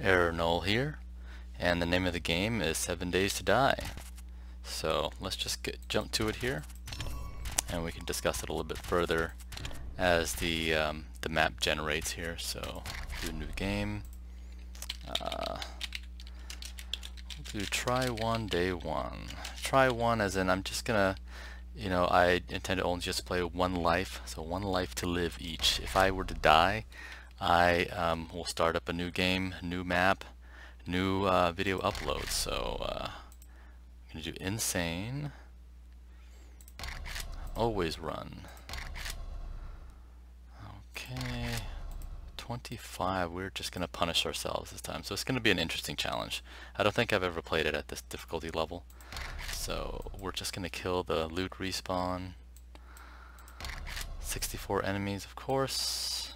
ErrorNull here, and the name of the game is 7 Days to Die. So let's just jump to it here, and we can discuss it a little bit further as the map generates here. So do a new game. We'll do try one day one. Try one as in I'm just gonna, I intend to only just play one life, so one life to live each. If I were to die, I will start up a new game, new map, new video upload. So I'm going to do insane, always run. Okay, 25, we're just going to punish ourselves this time. So it's going to be an interesting challenge. I don't think I've ever played it at this difficulty level. So we're just going to kill the loot respawn. 64 enemies, of course.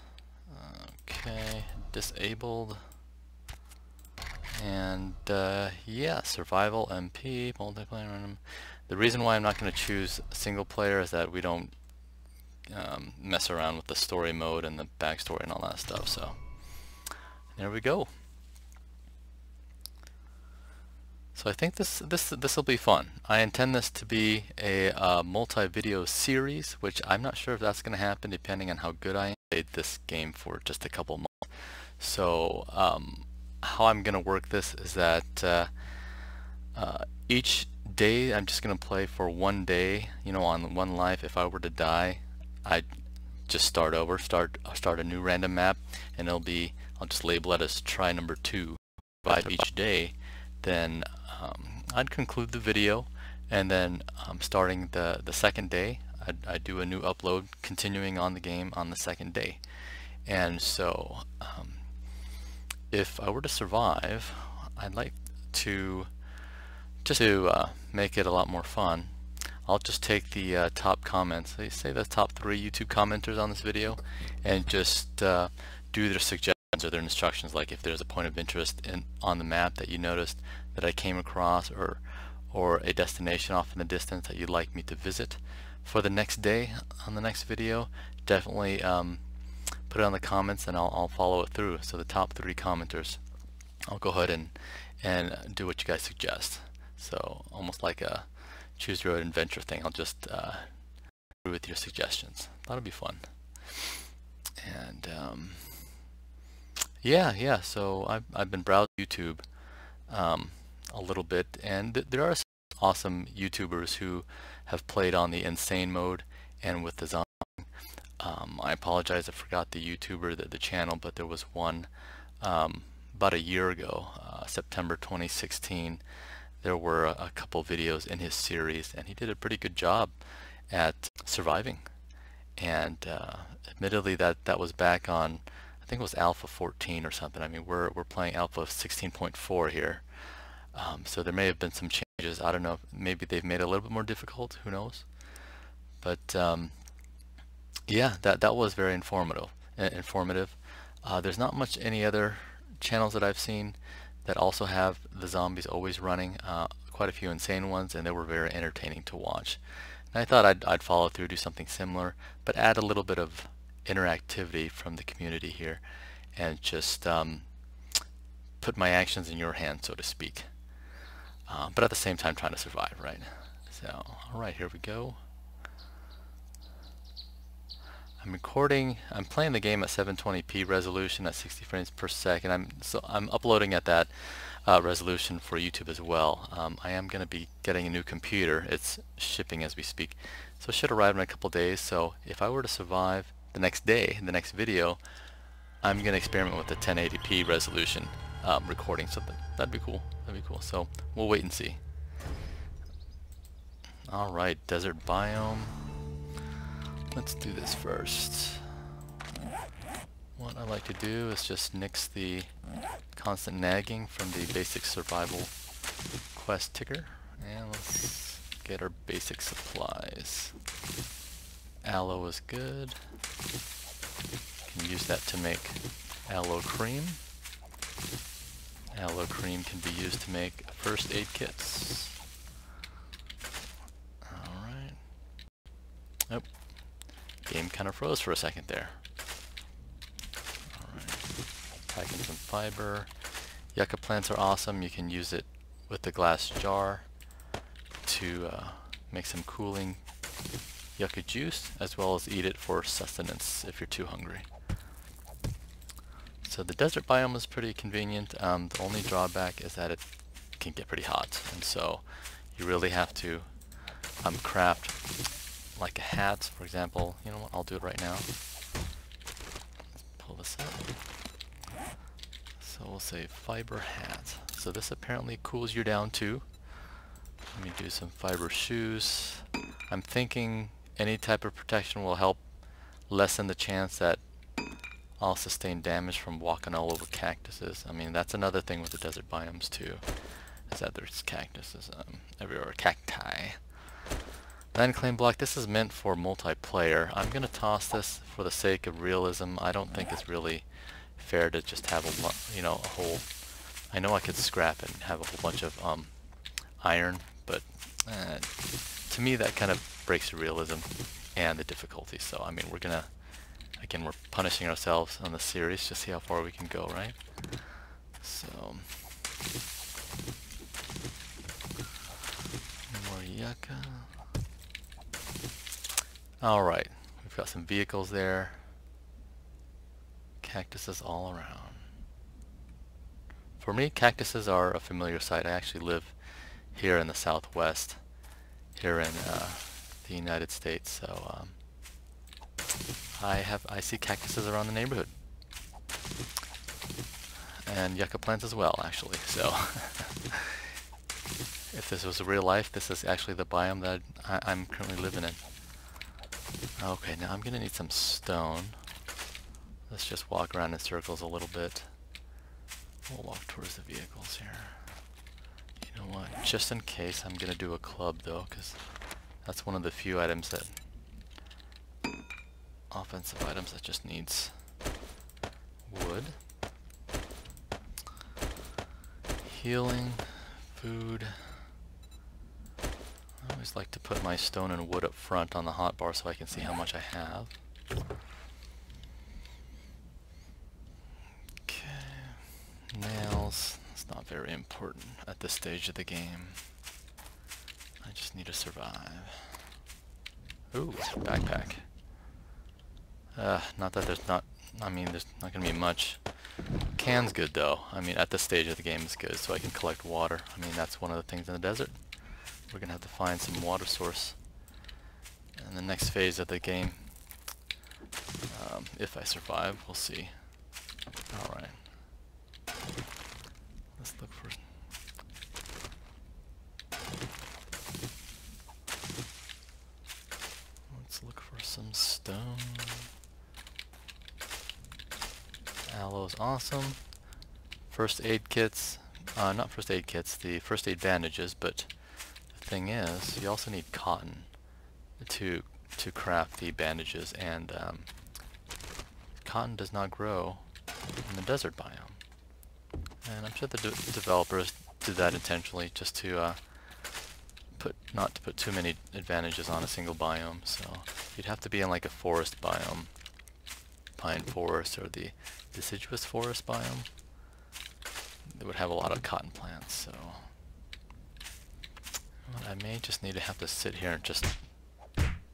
Okay, disabled. And yeah, survival, MP, multiplayer random. The reason why I'm not going to choose single player is that we don't mess around with the story mode and the backstory and all that stuff. So there we go. So I think this will be fun. I intend this to be a multi-video series, which I'm not sure if that's going to happen depending on how good I am. I played this game for just a couple months. So how I'm going to work this is that each day I'm just going to play for one day, on one life. If I were to die, I'd just start over, start a new random map, and I'll just label it as try number 2. By each day, then I'd conclude the video, and then starting the second day, I'd do a new upload continuing on the game on the second day. And so if I were to survive, I'd like to, just to make it a lot more fun, I'll just take the top comments, say the top 3 YouTube commenters on this video, and just do their suggestions or their instructions, like if there's a point of interest on the map that you noticed that I came across, or a destination off in the distance that you'd like me to visit for the next day on the next video. Definitely put it on the comments and I'll follow it through. So the top 3 commenters, I'll go ahead and do what you guys suggest. So almost like a choose your own adventure thing. I'll just agree with your suggestions. That'll be fun. And yeah. So I've been browsing YouTube a little bit, and there are some awesome YouTubers who have played on the insane mode and with the zombie. I apologize, I forgot the YouTuber, the channel, but there was one about a year ago, September 2016. There were a couple videos in his series, and he did a pretty good job at surviving. And admittedly, that was back on, I think it was Alpha 14 or something. I mean, we're playing Alpha 16.4 here. So there may have been some changes. I don't know. Maybe they've made it a little bit more difficult. Who knows? But yeah, that was very informative. There's not much any other channels that I've seen that also have the zombies always running. Quite a few insane ones, and they were very entertaining to watch. And I thought I'd follow through, do something similar, but add a little bit of interactivity from the community here, and just put my actions in your hands, so to speak. But at the same time trying to survive, right? So, alright, here we go. I'm playing the game at 720p resolution at 60 frames per second. I'm uploading at that resolution for YouTube as well. I am going to be getting a new computer. It's shipping as we speak. So it should arrive in a couple days. So if I were to survive the next day, the next video, I'm going to experiment with the 1080p resolution recording. So that'd be cool. That'd be cool. So we'll wait and see. Alright, desert biome. Let's do this first. What I like to do is just nix the constant nagging from the basic survival quest ticker, and let's get our basic supplies. Aloe is good. Can use that to make aloe cream. Aloe cream can be used to make first aid kits. Alright. Oh. Game kind of froze for a second there. Alright, packing some fiber, Yucca plants are awesome. You can use it with the glass jar to make some cooling yucca juice, as well as eat it for sustenance if you're too hungry. So the desert biome is pretty convenient. The only drawback is that it can get pretty hot, and so you really have to craft like a hat, for example. You know what, I'll do it right now. Let's pull this up. So we'll say fiber hat. So this apparently cools you down too. Let me do some fiber shoes. I'm thinking any type of protection will help lessen the chance that I'll sustain damage from walking all over cactuses. I mean, that's another thing with the desert biomes too, is that there's cactuses everywhere, cacti. The unclaimed block, this is meant for multiplayer. I'm going to toss this for the sake of realism. I don't think it's really fair to just have a whole, I know I could scrap it and have a whole bunch of iron, but to me that kind of breaks the realism and the difficulty. So I mean, we're punishing ourselves on the series to see how far we can go, right? So more yucca. Alright, we've got some vehicles there. Cactuses all around. For me, cactuses are a familiar sight. I actually live here in the Southwest, here in the United States, so I see cactuses around the neighborhood, and yucca plants as well, actually. So if this was real life, this is actually the biome that I'm currently living in. Okay, now I'm gonna need some stone. Let's just walk around in circles a little bit. We'll walk towards the vehicles here. You know what? Just in case, I'm gonna do a club though, because that's one of the few items that offensive items that just needs wood. Healing, food. I always like to put my stone and wood up front on the hotbar so I can see how much I have. Okay, nails. It's not very important at this stage of the game. I just need to survive. Ooh, backpack. Not that there's not, I mean, there's not going to be much. Can's good though. I mean, at this stage of the game it's good, so I can collect water. I mean, that's one of the things in the desert. We're going to have to find some water source in the next phase of the game. If I survive, we'll see. Alright. Let's look for... Let's look for some stone. Aloe's awesome. First aid kits. Not first aid kits, the first aid bandages, but the thing is, you also need cotton to craft the bandages, and cotton does not grow in the desert biome. And I'm sure the developers did that intentionally, just to not to put too many advantages on a single biome. So you'd have to be in like a forest biome, pine forest, or the deciduous forest biome. They would have a lot of cotton plants. So I may just need to have to sit here and just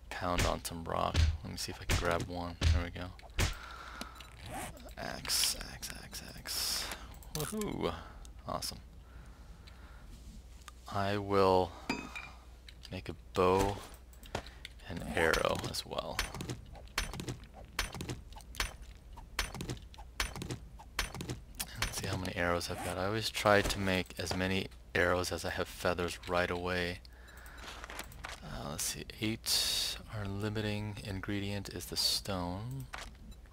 pound on some rock. Let me see if I can grab one. There we go. Axe, axe, axe, axe. Woohoo! Awesome. I will make a bow and arrow as well. Let's see how many arrows I've got. I always try to make as many arrows as I have feathers right away. Let's see, 8. Our limiting ingredient is the stone.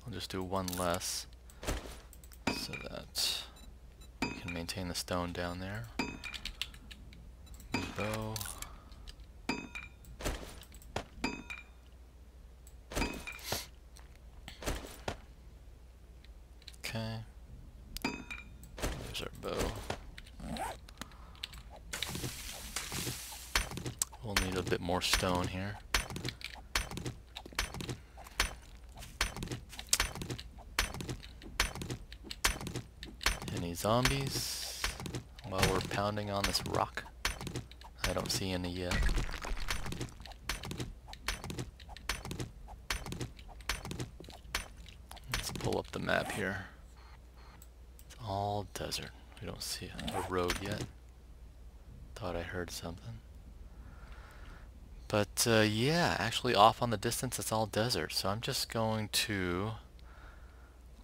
I'll just do one less so that we can maintain the stone down there. Bow. Okay. There's our bow. We'll need a bit more stone here. Any zombies while we're pounding on this rock? I don't see any yet. Let's pull up the map here. It's all desert. We don't see a road yet. Thought I heard something. But yeah, actually off on the distance it's all desert. So I'm just going to...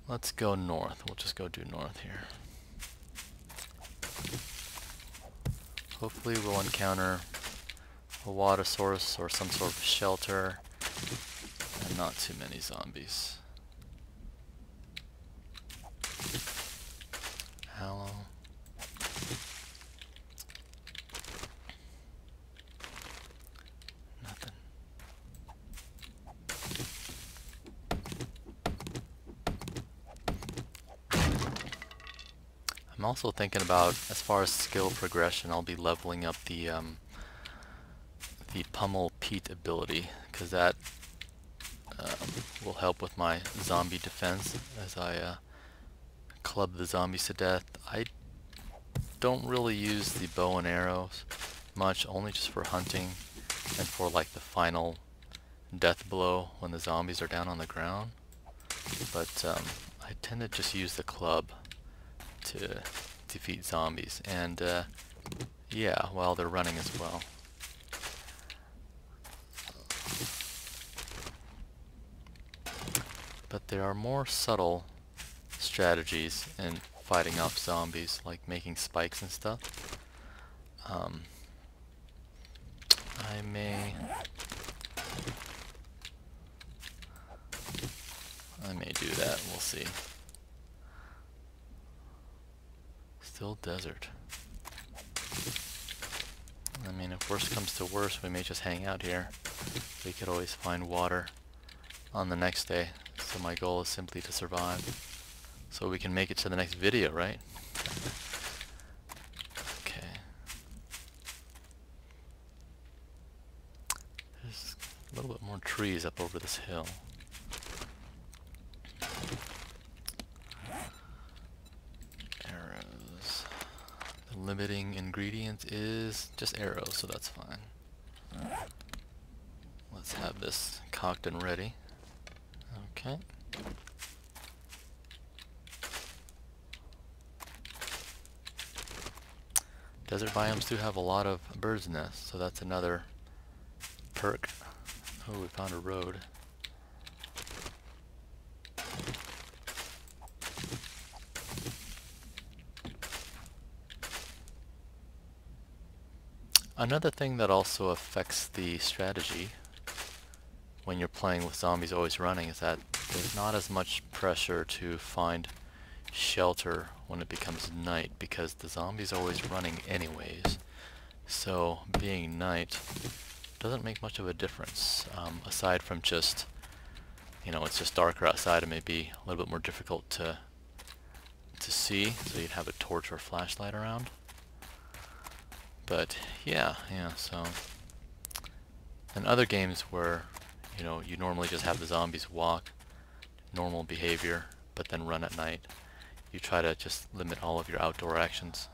Let's go north. We'll just go due north here. Hopefully we'll encounter a water source or some sort of shelter and not too many zombies. Hello. Nothing. I'm also thinking about, as far as skill progression, I'll be leveling up the pummel Pete ability, because that will help with my zombie defense as I club the zombies to death. I don't really use the bow and arrows much, only just for hunting and for like the final death blow when the zombies are down on the ground. But I tend to just use the club to defeat zombies, and yeah, while they're running as well. But there are more subtle strategies in fighting off zombies, like making spikes and stuff. I may do that, we'll see. Still desert. I mean, if worst comes to worst, we may just hang out here. We could always find water on the next day. So my goal is simply to survive, so we can make it to the next video, right? Okay. There's a little bit more trees up over this hill. Arrows. The limiting ingredient is just arrows, so that's fine. Let's have this cocked and ready. Okay. Desert biomes do have a lot of birds' nests, so that's another perk. Oh, we found a road. Another thing that also affects the strategy when you're playing with zombies always running is that there's not as much pressure to find shelter when it becomes night, because the zombie's always running anyways. So being night doesn't make much of a difference, aside from just, you know, it's just darker outside and may be a little bit more difficult to see, so you'd have a torch or flashlight around. But yeah, so in other games where, you know, you normally just have the zombies walk normal behavior but then run at night, you try to just limit all of your outdoor actions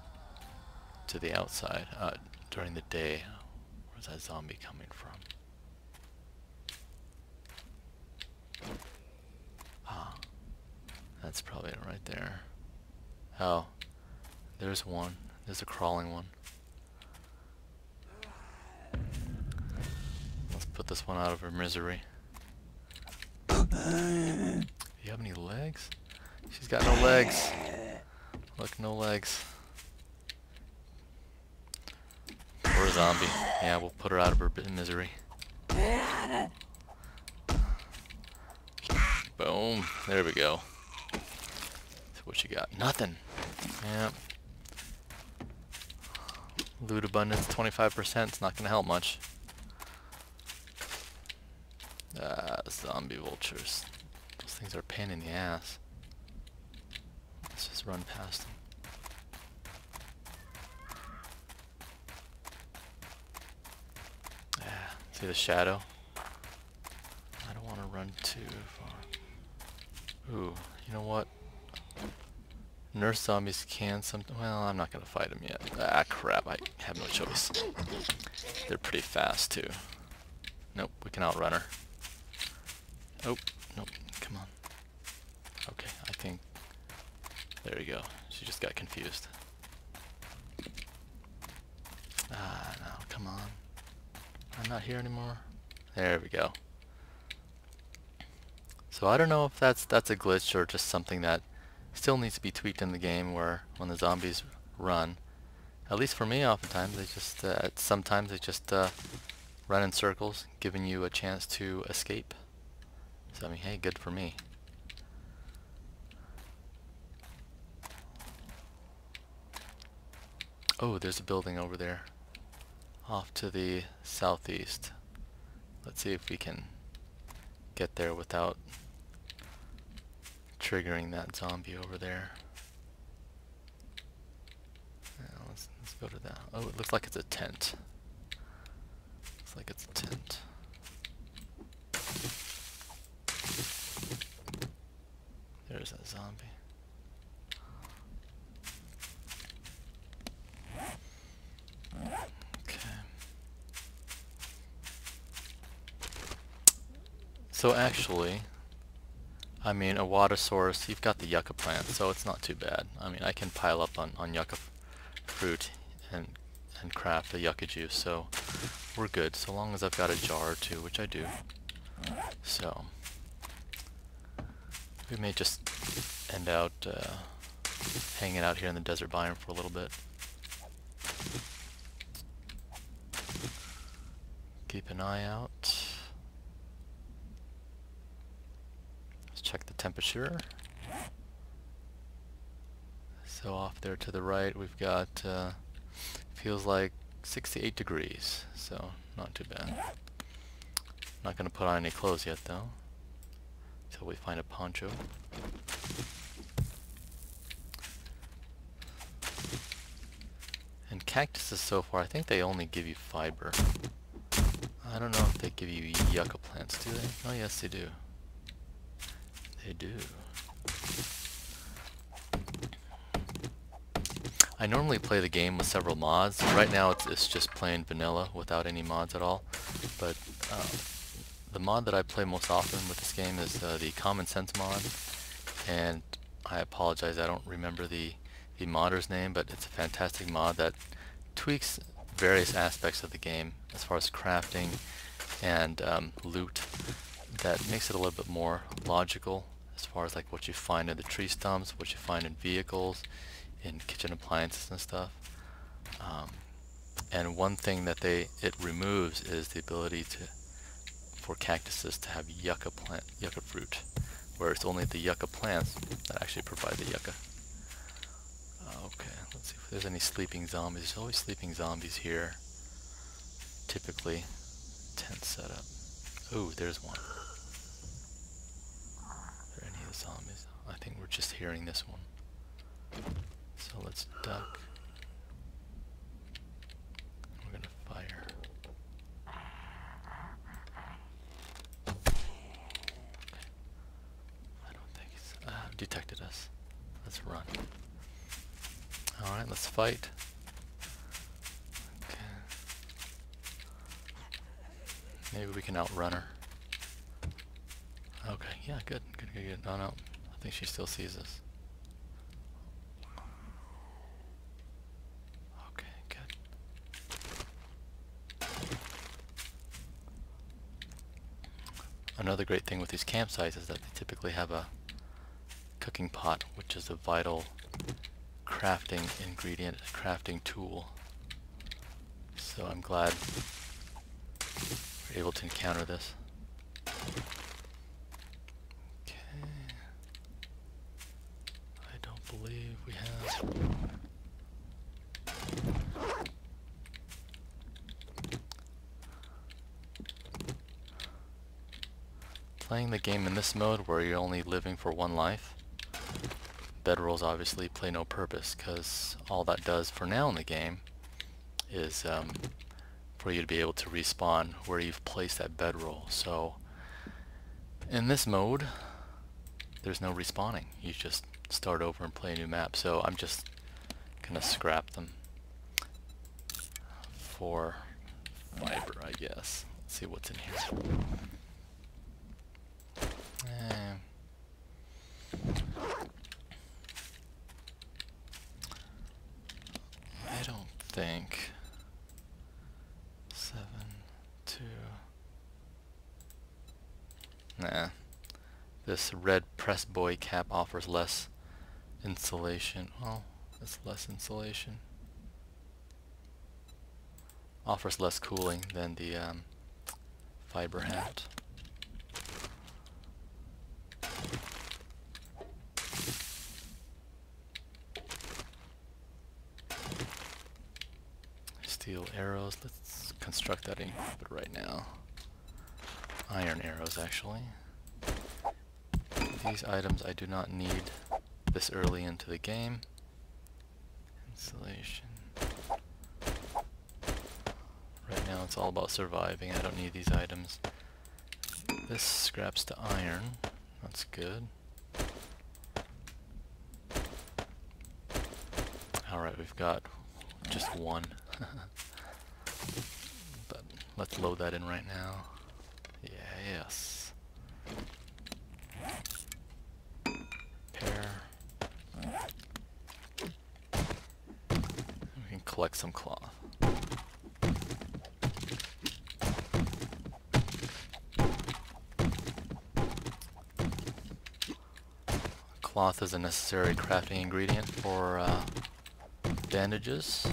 to the outside during the day. Where's that zombie coming from? Ah, that's probably it right there. Oh, there's one. There's a crawling one. Let's put this one out of her misery. Do you have any legs? She's got no legs. Look, no legs. Poor zombie. Yeah, we'll put her out of her misery. Boom. There we go. So what you got? Nothing. Yep. Loot abundance 25%. It's not going to help much. Zombie vultures. Those things are a pain in the ass. Let's just run past them. See the shadow? I don't want to run too far. Ooh, you know what? Nurse zombies can well, I'm not gonna fight them yet. Ah, crap, I have no choice. They're pretty fast, too. Nope, we can outrun her. Oh, nope, come on. Okay, I think... There you go. She just got confused. Ah, no, come on. I'm not here anymore. There we go. So I don't know if that's a glitch or just something that still needs to be tweaked in the game, where when the zombies run, at least for me, oftentimes they just sometimes they just run in circles, giving you a chance to escape. So I mean, hey, good for me. Oh, there's a building over there, off to the southeast. Let's see if we can get there without triggering that zombie over there. Now let's go to that. Oh, it looks like it's a tent. Looks like it's a tent. There's a zombie. Okay. So actually, I mean, a water source, you've got the yucca plant, so it's not too bad. I mean, I can pile up on yucca fruit and craft a yucca juice, so we're good, so long as I've got a jar or two, which I do. So, we may just end out hanging out here in the desert biome for a little bit. Keep an eye out. Check the temperature. So off there to the right we've got feels like 68 degrees, so not too bad. Not gonna put on any clothes yet though, until we find a poncho. And cactuses so far, I think they only give you fiber. I don't know if they give you yucca plants, do they? Oh yes they do. They do. I normally play the game with several mods. Right now it's just plain vanilla without any mods at all. But the mod that I play most often with this game is the Common Sense mod. And I apologize, I don't remember the modder's name, but it's a fantastic mod that tweaks various aspects of the game as far as crafting and loot, that makes it a little bit more logical as far as like what you find in the tree stumps, what you find in vehicles, in kitchen appliances and stuff. And one thing that it removes is the ability for cactuses to have yucca fruit, where it's only the yucca plants that actually provide the yucca. Okay, let's see if there's any sleeping zombies. There's always sleeping zombies here. Typically, tent setup. Ooh, there's one. Zombies. I think we're just hearing this one. So let's duck. We're gonna fire. Okay. I don't think he's detected us. Let's run. Alright, let's fight. Okay. Maybe we can outrun her. Okay, yeah, good. No, I think she still sees us. Okay, good. Another great thing with these campsites is that they typically have a cooking pot, which is a vital crafting ingredient, crafting tool. So I'm glad we're able to encounter this. Believe we have. Playing the game in this mode where you're only living for one life, bedrolls obviously play no purpose, because all that does for now in the game is for you to be able to respawn where you've placed that bedroll. So in this mode there's no respawning. You just start over and play a new map. So I'm just gonna scrap them for fiber, I guess. Let's see what's in here. I don't think 7, 2. Nah. This red press buoy cap offers less insulation. Well, it's less insulation. Offers less cooling than the fiber hat. Steel arrows. Let's construct that inhibitor right now. Iron arrows, actually. These items I do not need this early into the game. Insulation. Right now it's all about surviving. I don't need these items. This scraps to iron. That's good. Alright, we've got just one. But let's load that in right now. Yeah, yes. Pair. We can collect some cloth. Cloth is a necessary crafting ingredient for bandages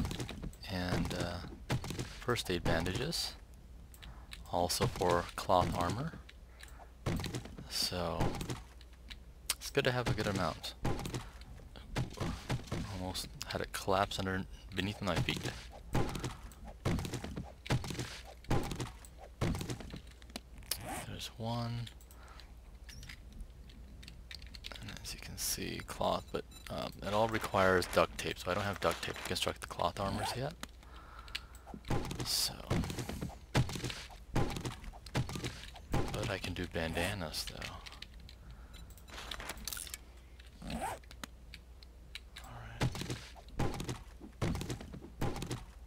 and first aid bandages, also for cloth armor, so it's good to have a good amount. Almost had it collapse beneath my feet. There's one, and as you can see, cloth, but it all requires duct tape, so I don't have duct tape to construct the cloth armors yet. So, but I can do bandanas though. Alright.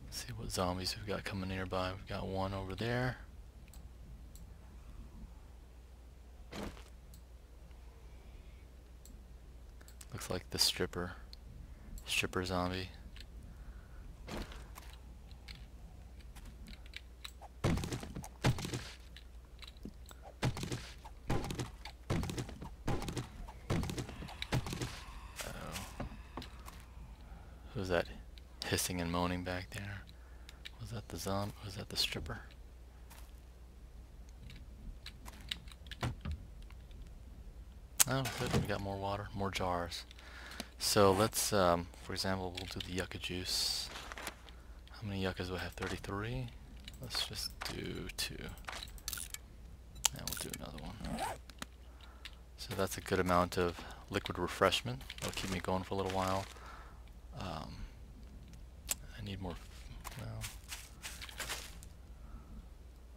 See what zombies we've got coming nearby. We've got one over there. Looks like the stripper zombie. Who's that hissing and moaning back there? Was that the zombie? Was that the stripper? Oh, good. We got more water, more jars. So let's, for example, we'll do the yucca juice. How many yuccas do I have? 33. Let's just do 2. And we'll do another one. So that's a good amount of liquid refreshment. That'll keep me going for a little while. I need more. Well.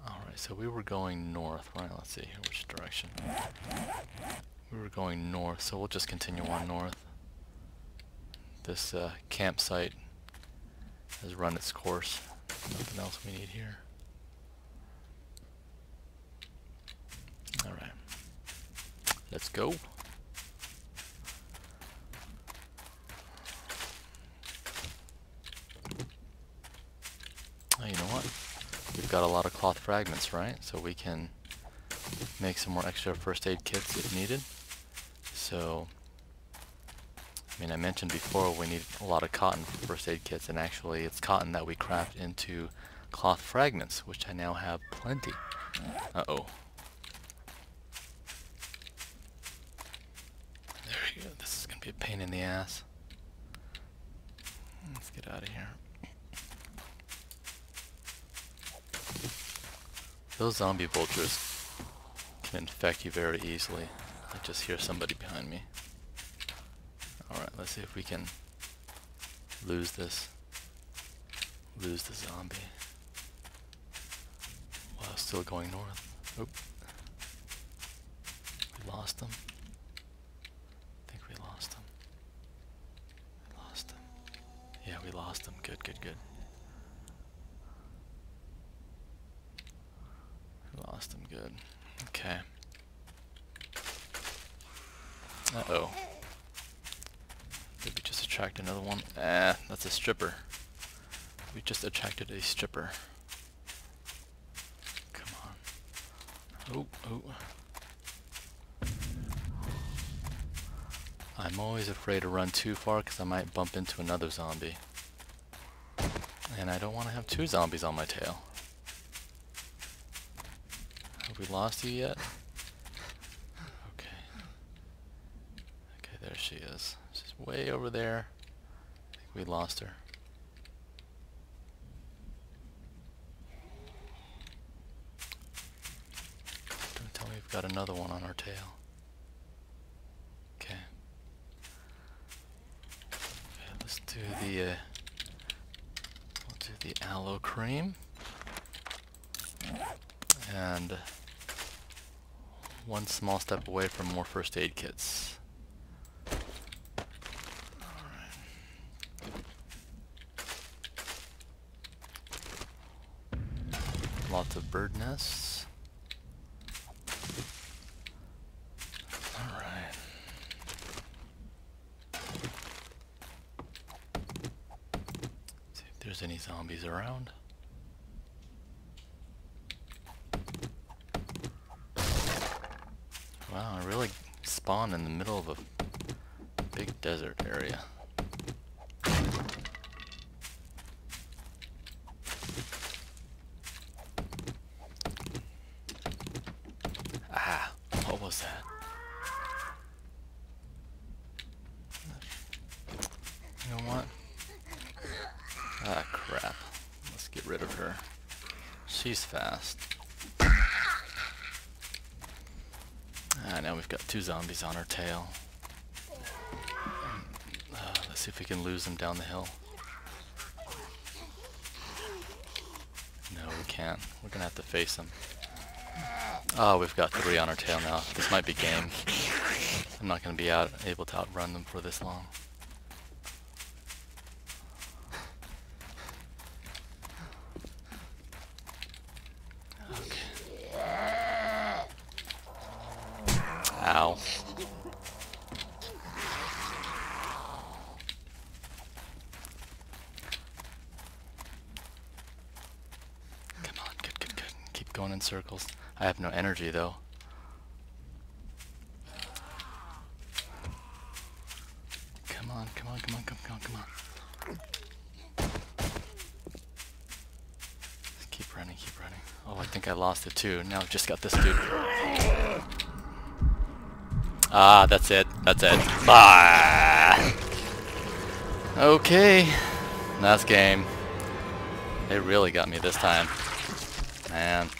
Alright, so we were going north, right? Let's see here, which direction. We were going north, so we'll just continue on north. This campsite has run its course. Nothing else we need here. Alright. Let's go. Oh, you know what? We've got a lot of cloth fragments, right? So we can make some more extra first aid kits if needed. So, I mean, I mentioned before we need a lot of cotton for first aid kits, and actually it's cotton that we craft into cloth fragments, which I now have plenty. Uh-oh. There we go. This is going to be a pain in the ass. Let's get out of here. Those zombie vultures can infect you very easily. I just hear somebody behind me. Alright, let's see if we can lose the zombie while still going north. Oop. We lost them. I think we lost them. Yeah, we lost him. Good, good, good. We lost him. Good. Okay. Uh-oh. Did we just attract another one? That's a stripper. We just attracted a stripper. Come on. Oh, oh. I'm always afraid to run too far because I might bump into another zombie. And I don't want to have two zombies on my tail. Have we lost you yet? Okay. Okay, there she is. She's way over there. I think we lost her. Don't tell me we've got another one on our tail. Okay. Okay, let's do the we'll do the aloe cream. And one small step away from more first aid kits. Lots of bird nests. Alright. See if there's any zombies around. Wow, I really spawned in the middle of a big desert area. Ah, what was that? You know what? Ah, crap. Let's get rid of her. She's fast. Ah, now we've got two zombies on our tail. Let's see if we can lose them down the hill. No, we can't. We're gonna have to face them. Oh, we've got three on our tail now. This might be game. I'm not gonna be able to outrun them for this long. Ow. Come on, good, good, good. Keep going in circles. I have no energy though. Come on, come on, come on, come on, come on. Keep running, keep running. Oh, I think I lost it too. Now I've just got this dude. Ah, that's it. That's it. Ah! Okay. That's game. It really got me this time. Man.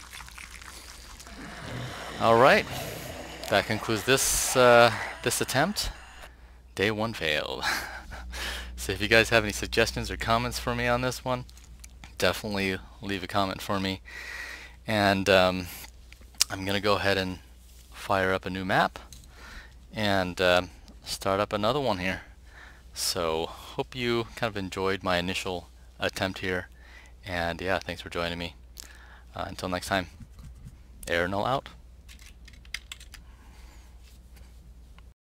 Alright. That concludes this this attempt. Day 1 failed. So if you guys have any suggestions or comments for me on this one, definitely leave a comment for me. And I'm going to go ahead and fire up a new map and start up another one here. So hope you kind of enjoyed my initial attempt here, and yeah, thanks for joining me. Until next time, ErrorNull out.